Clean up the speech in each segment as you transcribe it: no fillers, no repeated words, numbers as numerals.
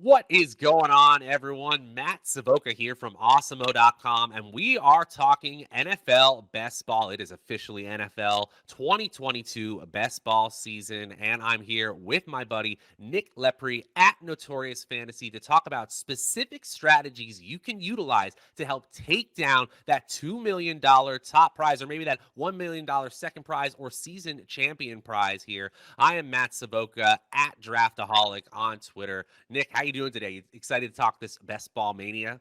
What is going on, everyone? Matt Savoca here from Awesemo.com, and we are talking NFL best ball. It is officially NFL 2022 best ball season, and I'm here with my buddy Nick Lepri at Notorious Fantasy to talk about specific strategies you can utilize to help take down that $2 million top prize, or maybe that $1 million second prize or season champion prize here. I am Matt Savoca at Draftaholic on Twitter. Nick, how you doing today? Excited to talk this best ball mania?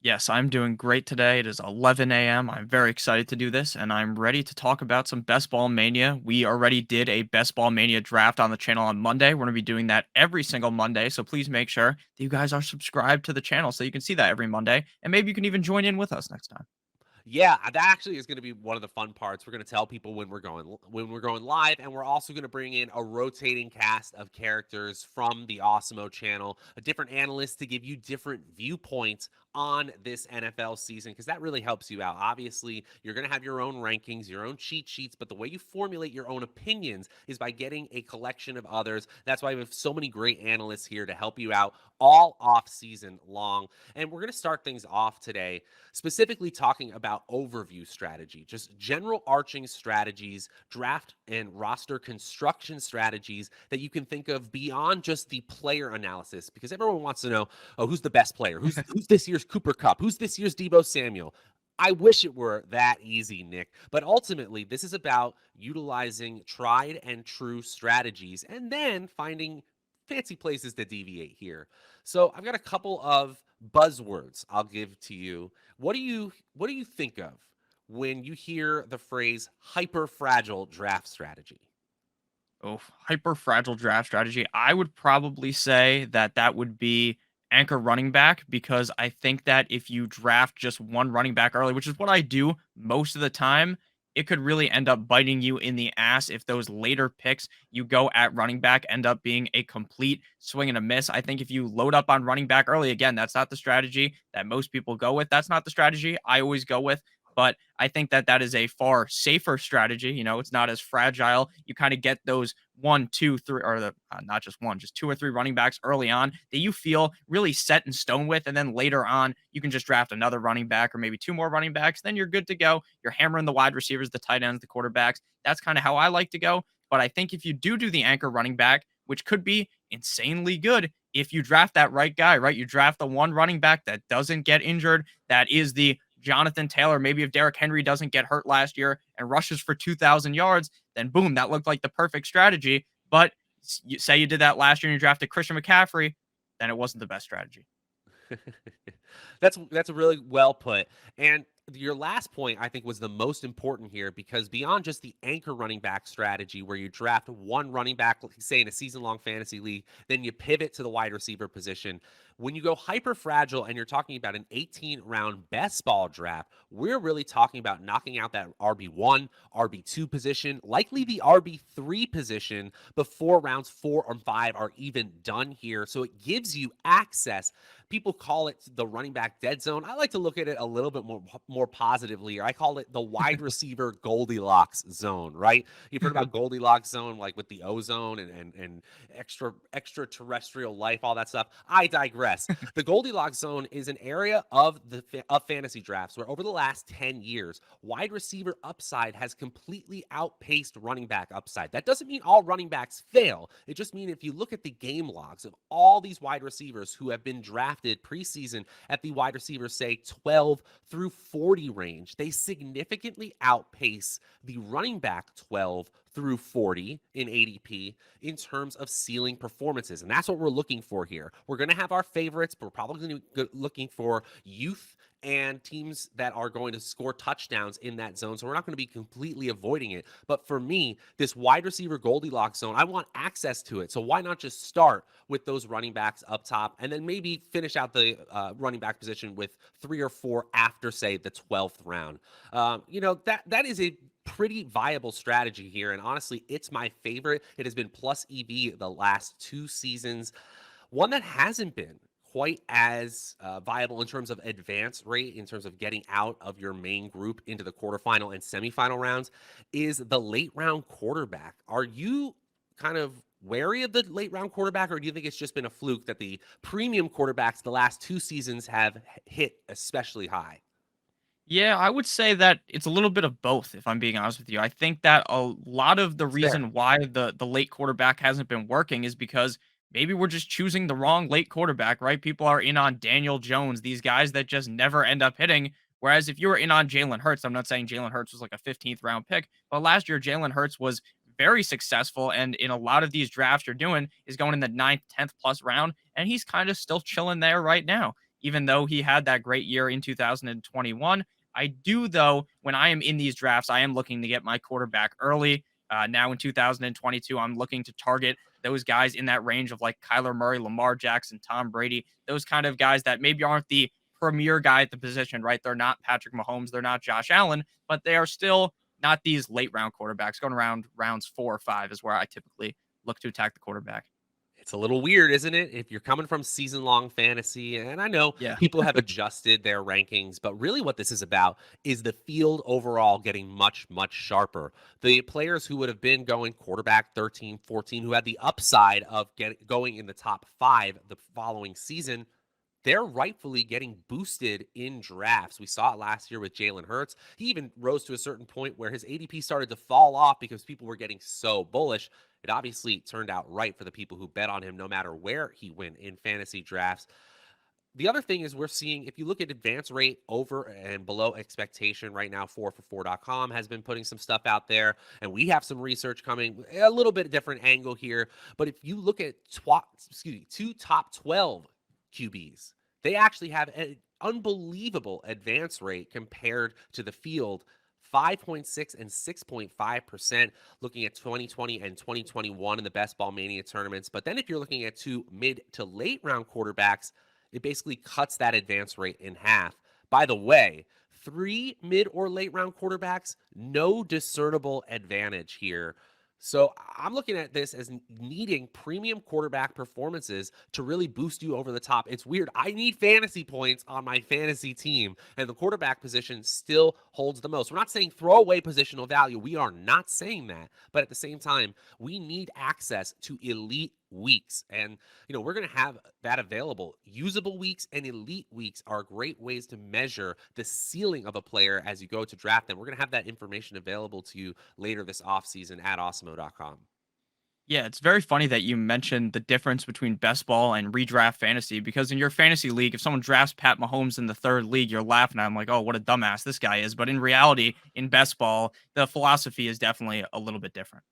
Yes, I'm doing great today. It is 11 a.m. I'm very excited to do this, and I'm ready to talk about some Best Ball Mania. We already did a Best Ball Mania draft on the channel on Monday. We're going to be doing that every single Monday, so please make sure that you guys are subscribed to the channel so you can see that every Monday, and maybe you can even join in with us next time. Yeah, that actually is going to be one of the fun parts. We're going to tell people when we're going live, and we're also going to bring in a rotating cast of characters from the Awesemo channel, a different analyst to give you different viewpoints on this NFL season because that really helps you out. Obviously, you're going to have your own rankings, your own cheat sheets, but the way you formulate your own opinions is by getting a collection of others. That's why we have so many great analysts here to help you out all off season long. And we're going to start things off today specifically talking about overview strategy, just general arching strategies, draft and roster construction strategies that you can think of beyond just the player analysis, because everyone wants to know, oh, who's the best player? Who's this year's Cooper Cup? Who's this year's Debo Samuel? I wish it were that easy, Nick. But ultimately, this is about utilizing tried and true strategies and then finding fancy places to deviate here. So I've got a couple of buzzwords I'll give to you. What do you think of when you hear the phrase hyper fragile draft strategy? Oh, hyper fragile draft strategy. I would probably say that that would be anchor running back because I think that if you draft just one running back early, which is what I do most of the time, it could really end up biting you in the ass if those later picks you go at running back end up being a complete swing and a miss. I think if you load up on running back early, again, that's not the strategy that most people go with. That's not the strategy I always go with. But I think that that is a far safer strategy. It's not as fragile. You kind of get those one, two, three, or not just one, just two or three running backs early on that you feel really set in stone with. And then later on, you can just draft another running back or maybe two more running backs. Then you're good to go. You're hammering the wide receivers, the tight ends, the quarterbacks. That's kind of how I like to go. But I think if you do the anchor running back, which could be insanely good if you draft that right guy, right? You draft the one running back that doesn't get injured, that is the Jonathan Taylor. Maybe if Derrick Henry doesn't get hurt last year and rushes for 2,000 yards, then boom, that looked like the perfect strategy. But you say you did that last year and you drafted Christian McCaffrey, then it wasn't the best strategy. That's really well put. And your last point, I think, was the most important here because beyond just the anchor running back strategy where you draft one running back, say in a season long fantasy league, then you pivot to the wide receiver position. When you go hyper fragile and you're talking about an 18 round best ball draft, we're really talking about knocking out that RB1, RB2 position, likely the RB3 position before rounds 4 or 5 are even done here. So it gives you access. People call it the running back dead zone. I like to look at it a little bit more positively. I call it the wide receiver Goldilocks zone, right? You've heard about Goldilocks zone, like with the ozone and extraterrestrial life, all that stuff. I digress. The Goldilocks zone is an area of fantasy drafts where over the last 10 years, wide receiver upside has completely outpaced running back upside. That doesn't mean all running backs fail. It just means if you look at the game logs of all these wide receivers who have been drafted preseason at the wide receiver, say 12 through 40 range, they significantly outpace the running back 12 through 40 in ADP in terms of ceiling performances. And that's what we're looking for here. We're going to have our favorites, but we're probably going to be looking for youth and teams that are going to score touchdowns in that zone. So we're not going to be completely avoiding it. But for me, this wide receiver Goldilocks zone, I want access to it. So why not just start with those running backs up top and then maybe finish out the running back position with 3 or 4 after, say, the 12th round? That is a pretty viable strategy here. And honestly, it's my favorite. It has been plus EV the last 2 seasons. One that hasn't been quite as viable in terms of advance rate, in terms of getting out of your main group into the quarterfinal and semifinal rounds, is the late round quarterback. Are you kind of wary of the late round quarterback, or do you think it's just been a fluke that the premium quarterbacks the last 2 seasons have hit especially high? Yeah, I would say that it's a little bit of both, if I'm being honest with you. I think that a lot of the It's fair. reason why the late quarterback hasn't been working is because maybe we're just choosing the wrong late quarterback, right? People are in on Daniel Jones, these guys that just never end up hitting. Whereas if you were in on Jalen Hurts, I'm not saying Jalen Hurts was like a 15th round pick, but last year Jalen Hurts was very successful. And in a lot of these drafts you're doing is going in the ninth, 10th plus round. And he's kind of still chilling there right now, even though he had that great year in 2021. I do, though, when I am in these drafts, I am looking to get my quarterback early. Now in 2022, I'm looking to target those guys in that range of like Kyler Murray, Lamar Jackson, Tom Brady, those kind of guys that maybe aren't the premier guy at the position, right? They're not Patrick Mahomes, they're not Josh Allen, but they are still not these late round quarterbacks. Going around rounds 4 or 5 is where I typically look to attack the quarterback. It's a little weird, isn't it? If you're coming from season long fantasy, and I know Yeah. people have adjusted their rankings, but really what this is about is the field overall getting much, much sharper. The players who would have been going quarterback 13, 14, who had the upside of going in the top 5 the following season, they're rightfully getting boosted in drafts. We saw it last year with Jalen Hurts. He even rose to a certain point where his ADP started to fall off because people were getting so bullish. It obviously turned out right for the people who bet on him no matter where he went in fantasy drafts. The other thing is we're seeing, if you look at advance rate over and below expectation right now, 4for4.com has been putting some stuff out there, and we have some research coming, a little bit different angle here. But if you look at two top 12 QBs, they actually have an unbelievable advance rate compared to the field. 5.6 and 6.5% looking at 2020 and 2021 in the best ball mania tournaments. But then if you're looking at two mid to late round quarterbacks, it basically cuts that advance rate in half. By the way, three mid or late round quarterbacks, no discernible advantage here. So I'm looking at this as needing premium quarterback performances to really boost you over the top. It's weird. I need fantasy points on my fantasy team, and the quarterback position still holds the most. We're not saying throw away positional value. We are not saying that. But at the same time, we need access to elite weeks. And, we're going to have that available. Usable weeks and elite weeks are great ways to measure the ceiling of a player as you go to draft them. We're going to have that information available to you later this offseason at awesemo.com. Yeah, it's very funny that you mentioned the difference between best ball and redraft fantasy because in your fantasy league, if someone drafts Pat Mahomes in the third league, you're laughing at him like, oh, what a dumbass this guy is. But in reality, in best ball, the philosophy is definitely a little bit different.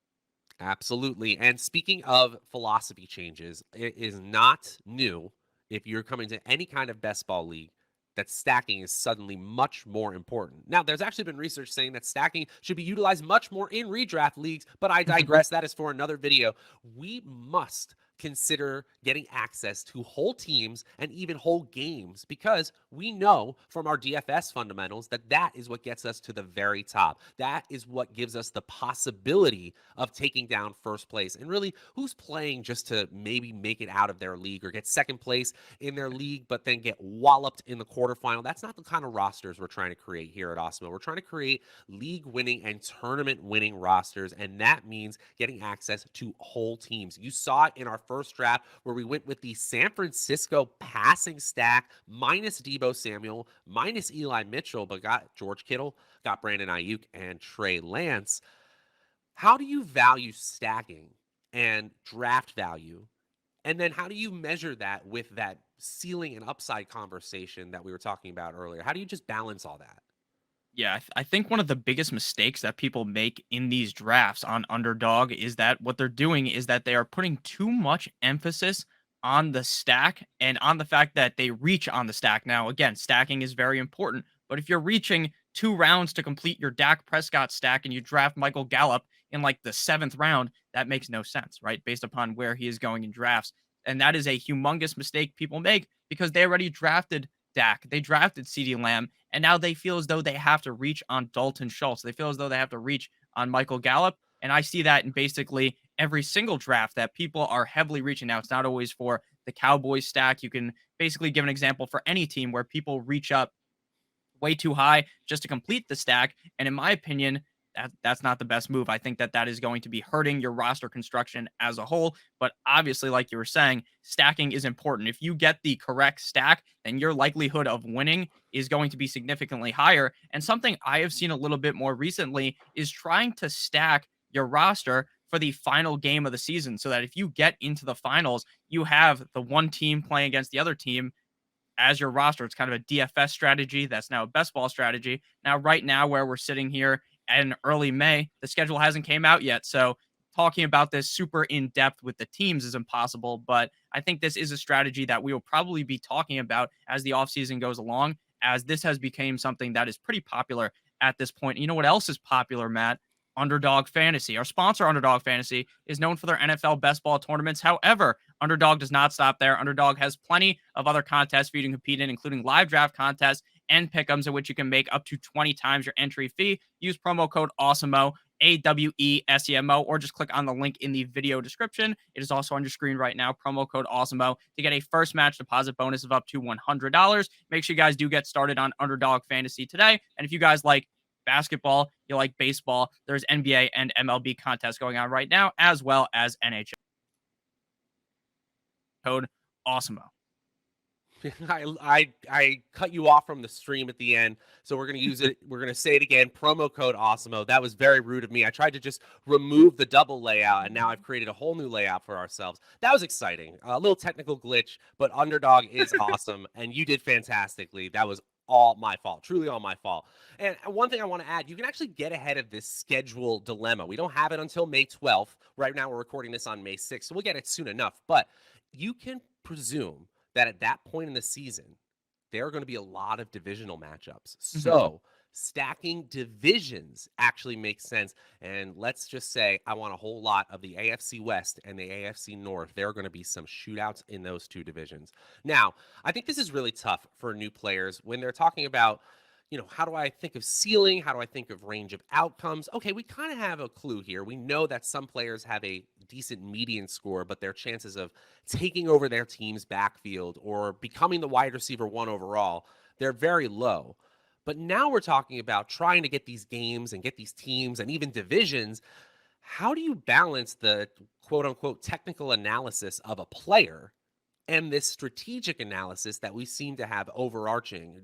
Absolutely. And speaking of philosophy changes, it is not new if you're coming to any kind of best ball league that stacking is suddenly much more important. Now, there's actually been research saying that stacking should be utilized much more in redraft leagues, but I digress. That is for another video. We must consider getting access to whole teams and even whole games because we know from our DFS fundamentals that that is what gets us to the very top. That is what gives us the possibility of taking down first place. And really, who's playing just to maybe make it out of their league or get second place in their league, but then get walloped in the quarterfinal? That's not the kind of rosters we're trying to create here at Awesemo. We're trying to create league winning and tournament winning rosters, and that means getting access to whole teams. You saw it in our first draft where we went with the San Francisco passing stack minus Deebo Samuel, minus Eli Mitchell, but got George Kittle, got Brandon Ayuk, and Trey Lance. How do you value stacking and draft value? And then how do you measure that with that ceiling and upside conversation that we were talking about earlier? How do you just balance all that? Yeah, I think one of the biggest mistakes that people make in these drafts on Underdog is that what they're doing is that they are putting too much emphasis on the stack and on the fact that they reach on the stack. Now, again, stacking is very important, but if you're reaching 2 rounds to complete your Dak Prescott stack and you draft Michael Gallup in like the 7th round, that makes no sense, right? Based upon where he is going in drafts. And that is a humongous mistake people make because they already drafted Dak. They drafted CeeDee Lamb, and now they feel as though they have to reach on Dalton Schultz. They feel as though they have to reach on Michael Gallup. And I see that in basically every single draft that people are heavily reaching now. It's not always for the Cowboys stack. You can basically give an example for any team where people reach up way too high just to complete the stack. And in my opinion, that's not the best move. I think that that is going to be hurting your roster construction as a whole. But obviously, like you were saying, stacking is important. If you get the correct stack, then your likelihood of winning is going to be significantly higher. And something I have seen a little bit more recently is trying to stack your roster for the final game of the season so that if you get into the finals, you have the one team playing against the other team as your roster. It's kind of a DFS strategy that's now a best ball strategy. Now, right now, where we're sitting here in early May, the schedule hasn't came out yet. So talking about this super in depth with the teams is impossible. But I think this is a strategy that we will probably be talking about as the offseason goes along, as this has become something that is pretty popular at this point. You know what else is popular, Matt? Underdog Fantasy. Our sponsor, Underdog Fantasy, is known for their NFL best ball tournaments. However, Underdog does not stop there. Underdog has plenty of other contests for you to compete in, including live draft contests and pick'ems, in which you can make up to 20 times your entry fee. Use promo code Awesemo, AWESEMO, or just click on the link in the video description. It is also on your screen right now. Promo code Awesemo to get a first match deposit bonus of up to $100. Make sure you guys do get started on Underdog Fantasy today. And if you guys like basketball, you like baseball, there's NBA and MLB contests going on right now, as well as NHL. Code Awesemo. I cut you off from the stream at the end, so we're gonna use it. We're gonna say it again. Promo code Awesemo. That was very rude of me. I tried to just remove the double layout, and now I've created a whole new layout for ourselves. That was exciting. A little technical glitch, but Underdog is awesome, and you did fantastically. That was all my fault, truly all my fault. And one thing I want to add, you can actually get ahead of this schedule dilemma. We don't have it until May 12th. Right now, we're recording this on May 6th, so we'll get it soon enough. But you can presume that at that point in the season, there are going to be a lot of divisional matchups. So stacking divisions actually makes sense. And let's just say I want a whole lot of the AFC West and the AFC North. There are going to be some shootouts in those two divisions. Now, I think this is really tough for new players when they're talking about, how do I think of ceiling? How do I think of range of outcomes? Okay, we kind of have a clue here. We know that some players have a decent median score, but their chances of taking over their team's backfield or becoming the wide receiver one overall, they're very low. But now we're talking about trying to get these games and get these teams and even divisions. How do you balance the quote unquote technical analysis of a player and this strategic analysis that we seem to have overarching?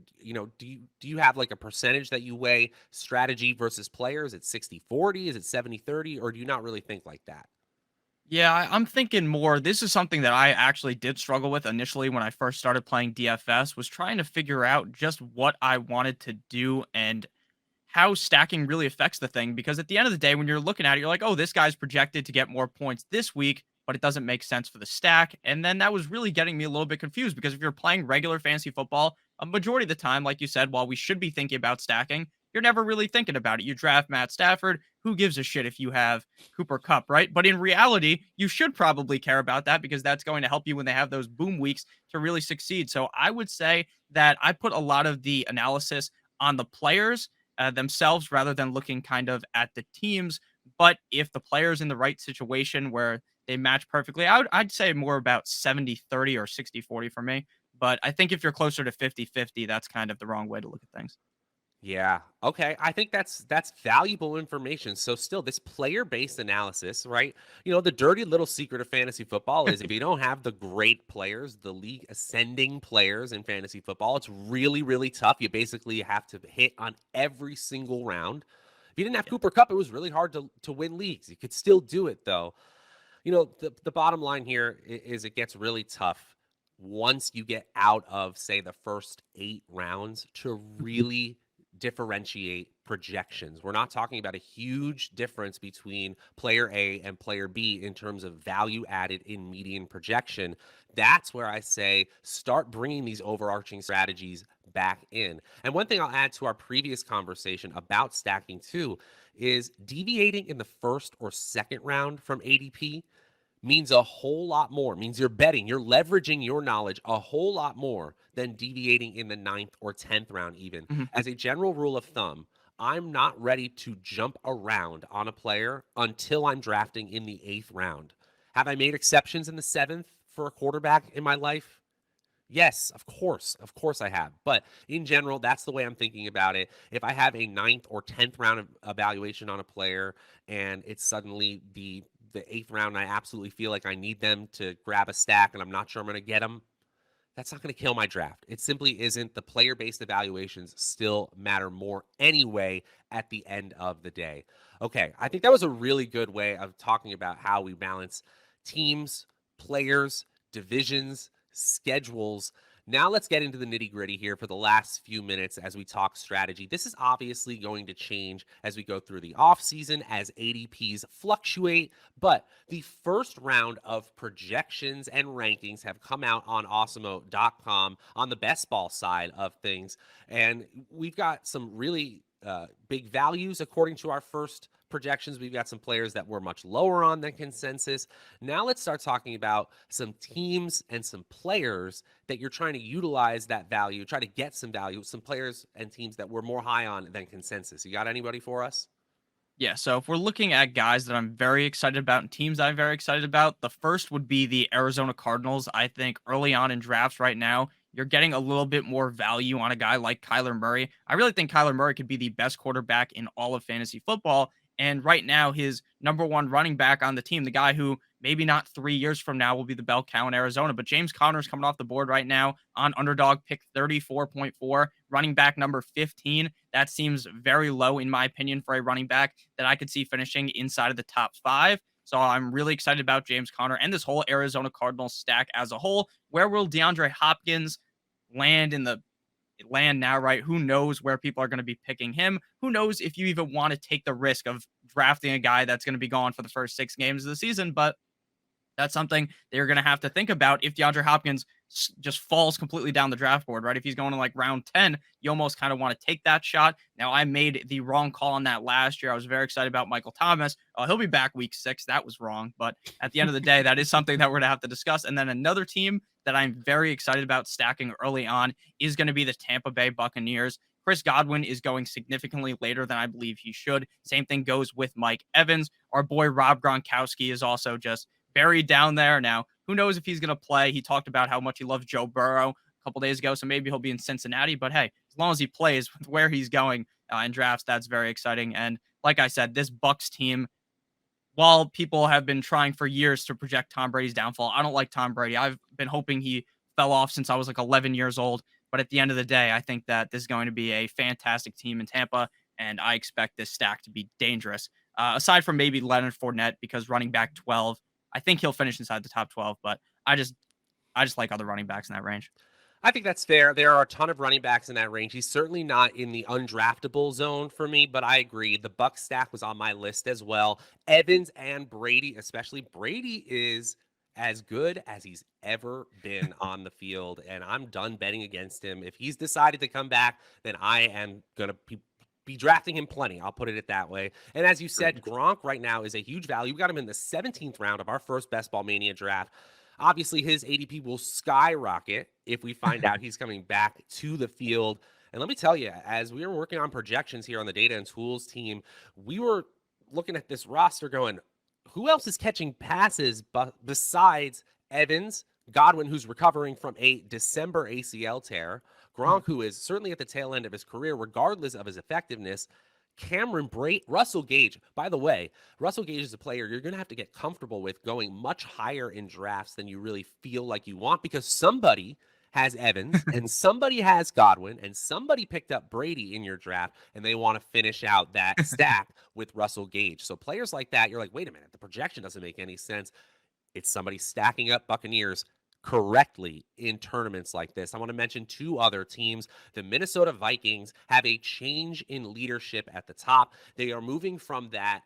Do you have like a percentage that you weigh strategy versus players? It's 60-40? Is it 70-30? Or do you not really think like that? Yeah, I'm thinking more. This is something that I actually did struggle with initially when I first started playing DFS, was trying to figure out just what I wanted to do and how stacking really affects the thing. Because at the end of the day, when you're looking at it, you're like, oh, this guy's projected to get more points this week, but it doesn't make sense for the stack. And then that was really getting me a little bit confused, because if you're playing regular fantasy football, a majority of the time, like you said, while we should be thinking about stacking, you're never really thinking about it. You draft Matt Stafford. Who gives a shit if you have Cooper Cup, right? But in reality, you should probably care about that, because that's going to help you when they have those boom weeks to really succeed. So I would say that I put a lot of the analysis on the players themselves rather than looking kind of at the teams. But if the player's in the right situation where they match perfectly, I'd say more about 70-30 or 60-40 for me. But I think if you're closer to 50-50, that's kind of the wrong way to look at things. Yeah. Okay. I think that's valuable information. So still this player-based analysis, right? The dirty little secret of fantasy football is if you don't have the great players, the league ascending players in fantasy football, it's really, really tough. You basically have to hit on every single round. If you didn't have Yeah. Cooper Cup, it was really hard to win leagues. You could still do it though. The bottom line here is it gets really tough once you get out of, say, the first 8 rounds to really differentiate projections. We're not talking about a huge difference between player A and player B in terms of value added in median projection. That's where I say start bringing these overarching strategies back in. And one thing I'll add to our previous conversation about stacking too is deviating in the first or second round from ADP means a whole lot more, means you're leveraging your knowledge a whole lot more than deviating in the ninth or 10th round, even. Mhm. As a general rule of thumb, I'm not ready to jump around on a player until I'm drafting in the 8th round. Have I made exceptions in the 7th for a quarterback in my life? Yes, of course. Of course I have. But in general, that's the way I'm thinking about it. If I have a ninth or 10th round of evaluation on a player and it's suddenly the eighth round, and I absolutely feel like I need them to grab a stack and I'm not sure I'm going to get them, that's not going to kill my draft. It simply isn't. The player based evaluations still matter more anyway at the end of the day. Okay, I think that was a really good way of talking about how we balance teams, players, divisions, schedules. Now let's get into the nitty gritty here for the last few minutes as we talk strategy. This is obviously going to change as we go through the offseason, as ADPs fluctuate, but the first round of projections and rankings have come out on Awesemo.com on the best ball side of things. And we've got some really big values according to our first projections. We've got some players that were much lower on than consensus. Now let's start talking about some teams and some players that you're trying to utilize that value, try to get some value, some players and teams that were more high on than consensus. You got anybody for us? Yeah, so if we're looking at guys that I'm very excited about and teams that I'm very excited about, the first would be the Arizona Cardinals. I think early on in drafts right now, you're getting a little bit more value on a guy like Kyler Murray. I really think Kyler Murray could be the best quarterback in all of fantasy football. And right now, his number one running back on the team, the guy who maybe not 3 years from now will be the bell cow in Arizona, but James Conner is coming off the board right now on Underdog, pick 34.4, running back number 15. That seems very low, in my opinion, for a running back that I could see finishing inside of the top five. So I'm really excited about James Conner and this whole Arizona Cardinals stack as a whole. Where will DeAndre Hopkins land in the land now, right? Who knows where people are going to be picking him? Who knows if you even want to take the risk of drafting a guy that's going to be gone for the first 6 games of the season? But that's something they're going to have to think about if DeAndre Hopkins just falls completely down the draft board, right? If he's going to like round 10, you almost kind of want to take that shot. Now, I made the wrong call on that last year. I was very excited about Michael Thomas. He'll be back week 6. That was wrong. But at the end of the day, that is something that we're going to have to discuss. And then another team that I'm very excited about stacking early on is going to be the Tampa Bay Buccaneers. Chris Godwin is going significantly later than I believe he should. Same thing goes with Mike Evans. Our boy Rob Gronkowski is also just buried down there. Now, who knows if he's going to play? He talked about how much he loves Joe Burrow a couple days ago, so maybe he'll be in Cincinnati. But hey, as long as he plays with where he's going in drafts, that's very exciting. And like I said, this Bucks team, while people have been trying for years to project Tom Brady's downfall, I don't like Tom Brady. I've been hoping he fell off since I was like 11 years old. But at the end of the day, I think that this is going to be a fantastic team in Tampa, and I expect this stack to be dangerous. Aside from maybe Leonard Fournette, because running back 12, I think he'll finish inside the top 12. But I just like other running backs in that range. I think that's fair. There are a ton of running backs in that range. He's certainly not in the undraftable zone for me, but I agree. The Buck stack was on my list as well. Evans and Brady, especially Brady, is as good as he's ever been on the field, and I'm done betting against him. If he's decided to come back, then I am gonna be drafting him plenty. I'll put it that way. And as you said, Agreed. Gronk right now is a huge value. We got him in the 17th round of our first Best Ball Mania draft. Obviously, his ADP will skyrocket if we find out he's coming back to the field. And let me tell you, as we were working on projections here on the data and tools team, we were looking at this roster going, who else is catching passes besides Evans, Godwin, who's recovering from a December ACL tear, Gronk, who is certainly at the tail end of his career, regardless of his effectiveness, Cameron Brate, Russell Gage. By the way, Russell Gage is a player you're going to have to get comfortable with going much higher in drafts than you really feel like you want because somebody has Evans and somebody has Godwin and somebody picked up Brady in your draft and they want to finish out that stack with Russell Gage. So players like that, you're like, wait a minute, the projection doesn't make any sense. It's somebody stacking up Buccaneers correctly in tournaments like this. I want to mention two other teams. The Minnesota Vikings have a change in leadership at the top. They are moving from that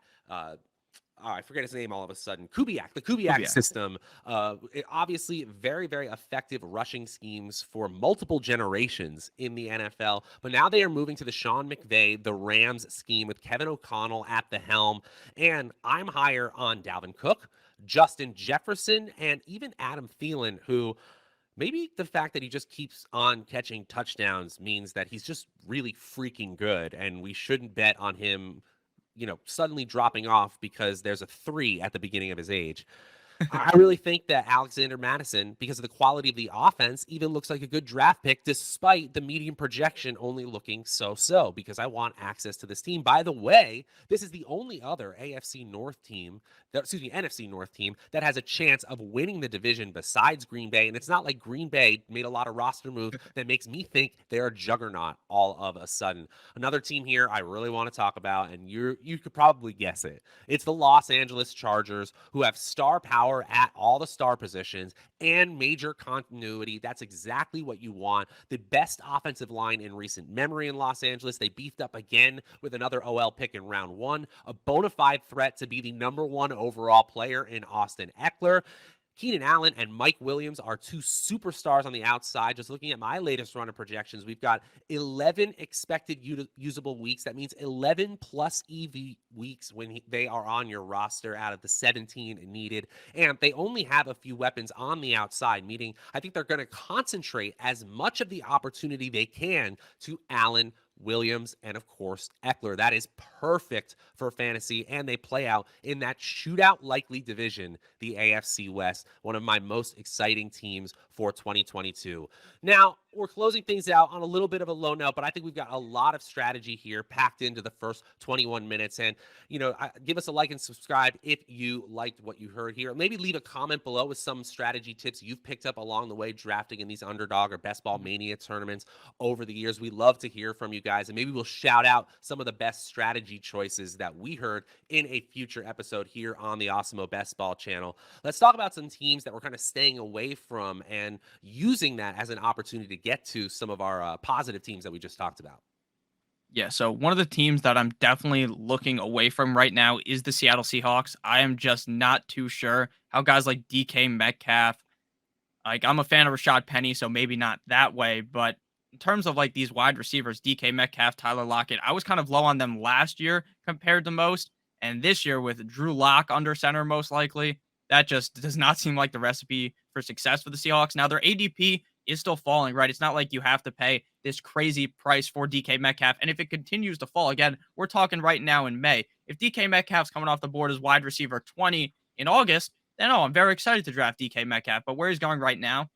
I forget his name all of a sudden. The Kubiak Kubiak. system. Obviously, very, very effective rushing schemes for multiple generations in the NFL. But now they are moving to the Sean McVay, the Rams scheme with Kevin O'Connell at the helm. And I'm higher on Dalvin Cook, Justin Jefferson, and even Adam Thielen, who maybe the fact that he just keeps on catching touchdowns means that he's just really freaking good. And we shouldn't bet on him suddenly dropping off because there's a 3 at the beginning of his age. I really think that Alexander Madison, because of the quality of the offense, even looks like a good draft pick, despite the medium projection only looking so, because I want access to this team. By the way, this is the only other AFC North team, NFC North team that has a chance of winning the division besides Green Bay. And it's not like Green Bay made a lot of roster moves that makes me think they're a juggernaut all of a sudden. Another team here I really want to talk about, and you could probably guess it. It's the Los Angeles Chargers, who have star power at all the star positions and major continuity. That's exactly what you want. The best offensive line in recent memory in Los Angeles. They beefed up again with another OL pick in round one, a bona fide threat to be the number one overall player in Austin Eckler. Keenan Allen and Mike Williams are two superstars on the outside. Just looking at my latest run of projections, we've got 11 expected usable weeks. That means 11 plus EV weeks when they are on your roster out of the 17 needed. And they only have a few weapons on the outside, meaning I think they're going to concentrate as much of the opportunity they can to Allen, Williams, and of course, Eckler. That is perfect for fantasy, and they play out in that shootout likely division, the AFC West, one of my most exciting teams for 2022. Now, we're closing things out on a little bit of a low note, but I think we've got a lot of strategy here packed into the first 21 minutes. And, give us a like and subscribe if you liked what you heard here. Maybe leave a comment below with some strategy tips you've picked up along the way drafting in these Underdog or Best Ball Mania tournaments over the years. We love to hear from you guys, and maybe we'll shout out some of the best strategy choices that we heard in a future episode here on the Awesemo Best Ball channel. Let's talk about some teams that we're kind of staying away from and using that as an opportunity to get to some of our positive teams that we just talked about. Yeah, so one of the teams that I'm definitely looking away from right now is the Seattle Seahawks. I am just not too sure how guys like DK Metcalf, like, I'm a fan of Rashad Penny, so maybe not that way, but in terms of like these wide receivers, DK Metcalf, Tyler Lockett, I was kind of low on them last year compared to most. And this year with Drew Lock under center, most likely, that just does not seem like the recipe for success for the Seahawks. Now, their ADP is still falling, right? It's not like you have to pay this crazy price for DK Metcalf. And if it continues to fall again, we're talking right now in May. If DK Metcalf's coming off the board as wide receiver 20 in August, then I'm very excited to draft DK Metcalf. But where he's going right now,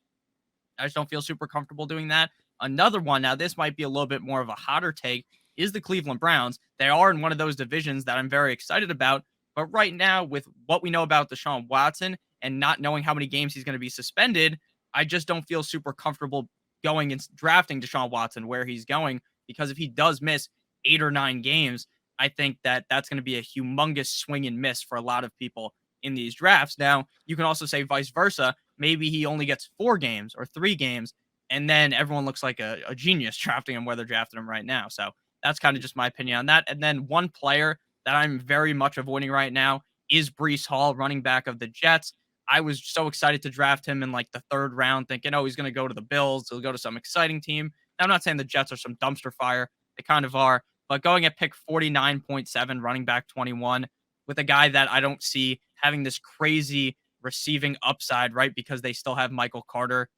I just don't feel super comfortable doing that. Another one, now this might be a little bit more of a hotter take, is the Cleveland Browns. They are in one of those divisions that I'm very excited about. But right now, with what we know about Deshaun Watson and not knowing how many games he's going to be suspended, I just don't feel super comfortable going and drafting Deshaun Watson where he's going, because if he does miss 8 or 9 games, I think that that's going to be a humongous swing and miss for a lot of people in these drafts. Now, you can also say vice versa. Maybe he only gets 4 games or 3 games, and then everyone looks like a genius drafting him where they're drafting him right now. So that's kind of just my opinion on that. And then one player that I'm very much avoiding right now is Brees Hall, running back of the Jets. I was so excited to draft him in like the 3rd round, thinking, oh, he's going to go to the Bills. He'll go to some exciting team. Now, I'm not saying the Jets are some dumpster fire. They kind of are. But going at pick 49.7, running back 21, with a guy that I don't see having this crazy receiving upside, right? Because they still have Michael Carter.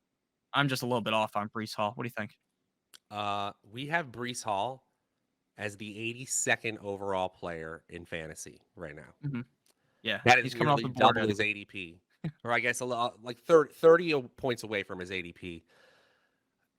I'm just a little bit off on Brees Hall. What do you think? We have Brees Hall as the 82nd overall player in fantasy right now. Hmm. Yeah, That is he's coming off nearly the board double his early. ADP, or I guess a lot like 30 points away from his ADP.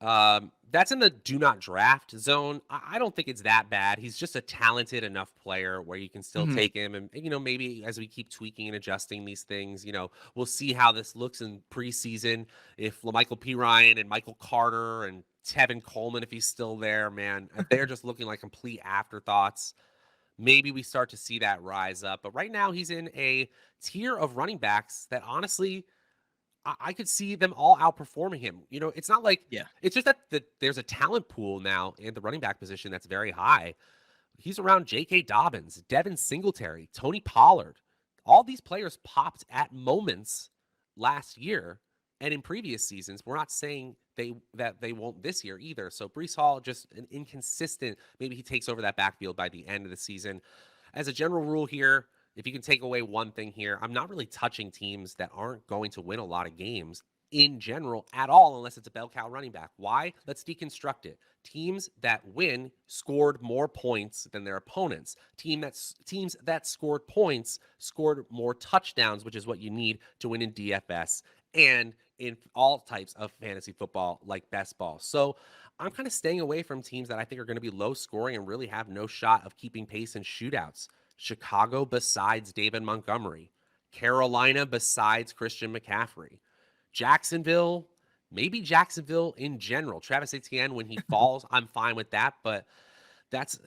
That's in the do not draft zone. I don't think it's that bad. He's just a talented enough player where you can still Hmm. take him. And, maybe as we keep tweaking and adjusting these things, we'll see how this looks in preseason. If LaMichael P. Ryan and Michael Carter and Tevin Coleman, if he's still there, man, if they're just looking like complete afterthoughts, maybe we start to see that rise up. But right now, he's in a tier of running backs that honestly, I could see them all outperforming him. It's not like Yeah. it's just that there's a talent pool now in the running back position that's very high. He's around J.K. Dobbins, Devin Singletary, Tony Pollard. All these players popped at moments last year and in previous seasons. We're not saying they won't this year either. So Brees Hall just an inconsistent. Maybe he takes over that backfield by the end of the season. As a general rule here, if you can take away one thing here, I'm not really touching teams that aren't going to win a lot of games. in general at all unless it's a bell cow running back. Why? Let's deconstruct it. Teams that win scored more points than their opponents. Teams that scored points scored more touchdowns, which is what you need to win in DFS and in all types of fantasy football like best ball. So I'm kind of staying away from teams that I think are going to be low scoring and really have no shot of keeping pace in shootouts. Chicago besides David Montgomery, Carolina besides Christian McCaffrey, Jacksonville, maybe Jacksonville in general. Travis Etienne, when he falls, I'm fine with that. But that's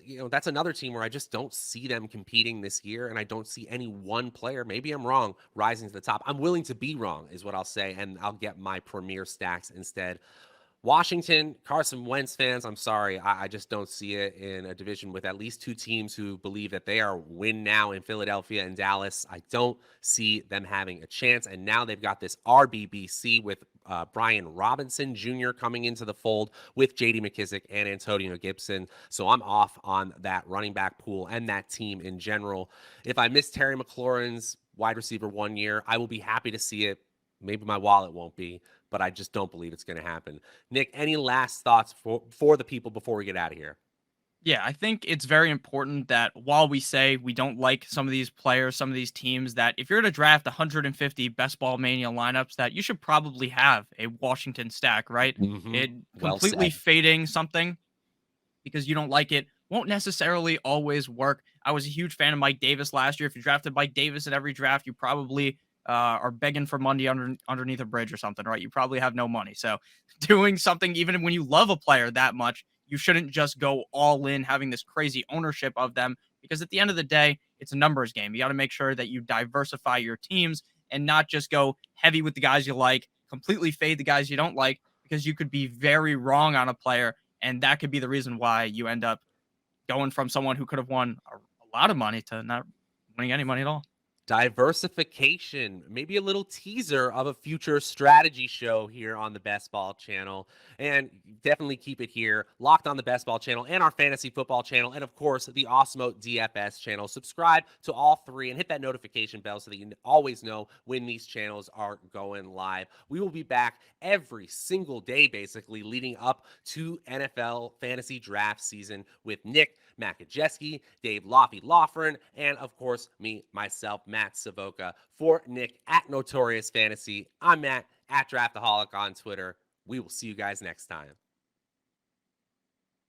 another team where I just don't see them competing this year, and I don't see any one player. Maybe I'm wrong, rising to the top. I'm willing to be wrong, is what I'll say, and I'll get my premier stacks instead. Washington, Carson Wentz fans, I'm sorry. I just don't see it in a division with at least two teams who believe that they are win now in Philadelphia and Dallas. I don't see them having a chance. And now they've got this RBBC with Brian Robinson Jr. coming into the fold with JD McKissick and Antonio Gibson. So I'm off on that running back pool and that team in general. If I miss Terry McLaurin's wide receiver 1 year, I will be happy to see it. Maybe my wallet won't be, but I just don't believe it's going to happen. Nick, any last thoughts for the people before we get out of here? Yeah, I think it's very important that while we say we don't like some of these players, some of these teams, that if you're to draft 150 best ball mania lineups, that you should probably have a Washington stack, right? Mm-hmm. It Well completely said. fading something because you don't like it won't necessarily always work. I was a huge fan of Mike Davis last year. If you drafted Mike Davis in every draft, you probably are begging for money underneath a bridge or something, right? You probably have no money. So doing something, even when you love a player that much, you shouldn't just go all in having this crazy ownership of them because at the end of the day, it's a numbers game. You got to make sure that you diversify your teams and not just go heavy with the guys you like, completely fade the guys you don't like because you could be very wrong on a player and that could be the reason why you end up going from someone who could have won a lot of money to not winning any money at all. Diversification, maybe a little teaser of a future strategy show here on the Best Ball channel. And definitely keep it here, locked on the Best Ball channel and our fantasy football channel, and of course, the Awesemo DFS channel. Subscribe to all three and hit that notification bell so that you always know when these channels are going live. We will be back every single day, basically, leading up to NFL fantasy draft season with Nick Makajeski, Dave Laughlin, and of course, me, myself, Matt Savoca. For Nick at Notorious Fantasy, I'm Matt at Draftaholic on Twitter. We will see you guys next time.